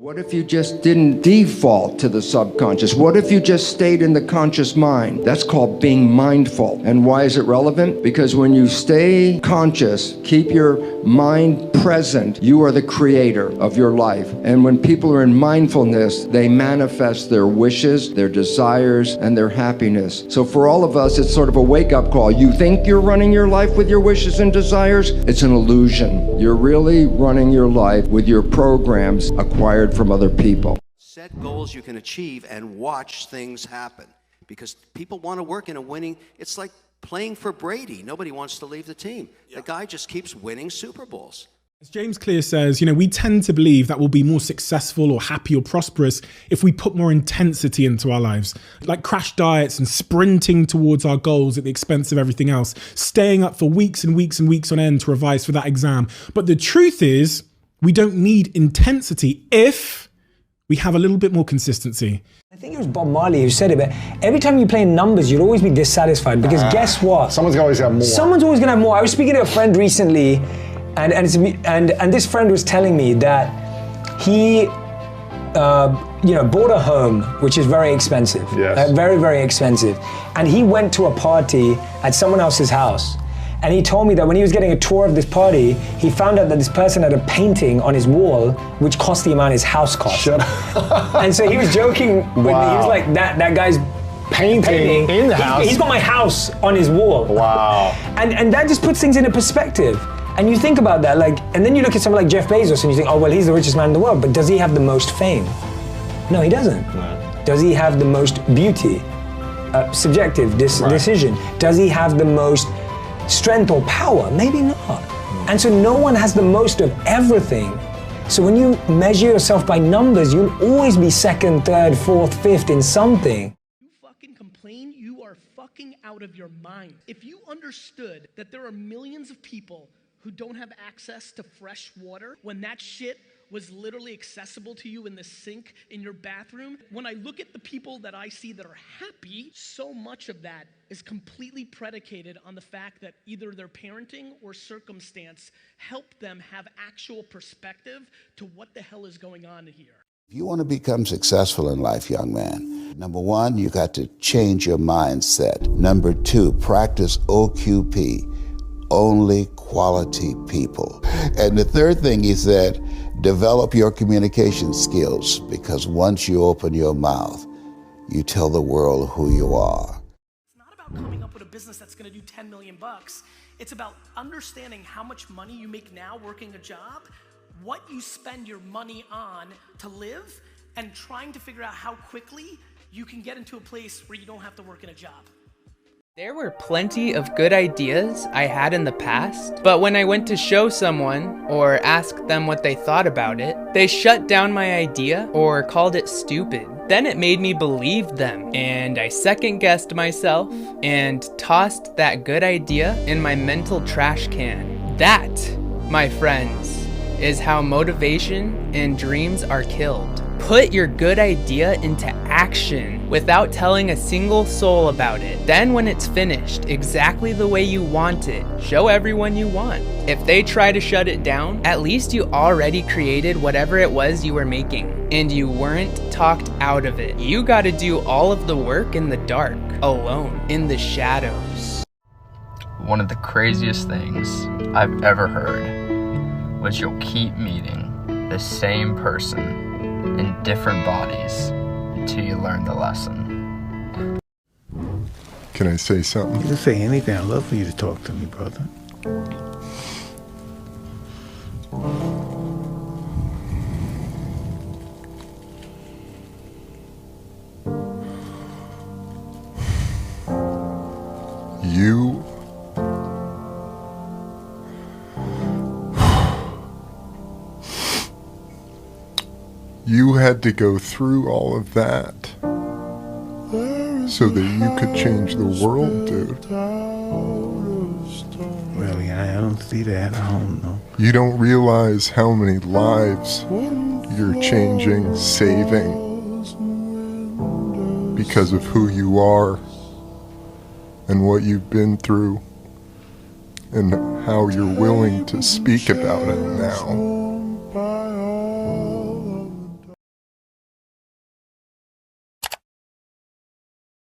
What if you just didn't default to the subconscious? What if you just stayed in the conscious mind? That's called being mindful. And why is it relevant? Because when you stay conscious, keep your mind present, you are the creator of your life. And when people are in mindfulness, they manifest their wishes, their desires, and their happiness. So for all of us, it's sort of a wake-up call. You think you're running your life with your wishes and desires? It's an illusion. You're really running your life with your programs acquired from other people. Set goals you can achieve and watch things happen. Because people want to work in a winning, it's like playing for Brady. Nobody wants to leave the team. The guy just keeps winning Super Bowls. As James Clear says, we tend to believe that we'll be more successful or happy or prosperous if we put more intensity into our lives, like crash diets and sprinting towards our goals at the expense of everything else, staying up for weeks and weeks and weeks on end to revise for that exam. But the truth is, we don't need intensity if we have a little bit more consistency. I think it was Bob Marley who said it, but every time you play in numbers, you'll always be dissatisfied because guess what? Someone's always got more. Someone's always gonna have more. I was speaking to a friend recently, and this friend was telling me that he, bought a home, which is very expensive, very, very expensive, and he went to a party at someone else's house. And he told me that when he was getting a tour of this party, he found out that this person had a painting on his wall which cost the amount his house cost. Shut up. And so he was joking with me. He was like, that guy's painting in the house. He's got my house on his wall. Wow. And that just puts things into perspective. And you think about that, and then you look at someone like Jeff Bezos and you think, oh, well, he's the richest man in the world, but does he have the most fame? No, he doesn't. No. Does he have the most beauty? Subjective decision. Does he have the most strength or power? Maybe not. And so no one has the most of everything. So when you measure yourself by numbers, you'll always be second, third, fourth, fifth in something. You fucking complain, you are fucking out of your mind. If you understood that there are millions of people who don't have access to fresh water, when that shit was literally accessible to you in the sink in your bathroom. When I look at the people that I see that are happy, so much of that is completely predicated on the fact that either their parenting or circumstance helped them have actual perspective to what the hell is going on here. If you want to become successful in life, young man, number one, you got to change your mindset. Number two, practice OQP, only quality people. And the third thing he said, develop your communication skills, because once you open your mouth, you tell the world who you are. It's not about coming up with a business that's going to do 10 million bucks. It's about understanding how much money you make now working a job, what you spend your money on to live, and trying to figure out how quickly you can get into a place where you don't have to work in a job. There were plenty of good ideas I had in the past, but when I went to show someone or ask them what they thought about it, they shut down my idea or called it stupid. Then it made me believe them, and I second-guessed myself and tossed that good idea in my mental trash can. That, my friends, is how motivation and dreams are killed. Put your good idea into action without telling a single soul about it. Then when it's finished exactly the way you want it, show everyone you want. If they try to shut it down, at least you already created whatever it was you were making, and you weren't talked out of it. You gotta do all of the work in the dark, alone, in the shadows. One of the craziest things I've ever heard was you'll keep meeting the same person in different bodies until you learn the lesson. Can I say something? You can say anything. I'd love for you to talk to me, brother. You had to go through all of that so that you could change the world, dude. Really, I don't see that. I don't know. You don't realize how many lives you're changing, saving, because of who you are and what you've been through and how you're willing to speak about it now.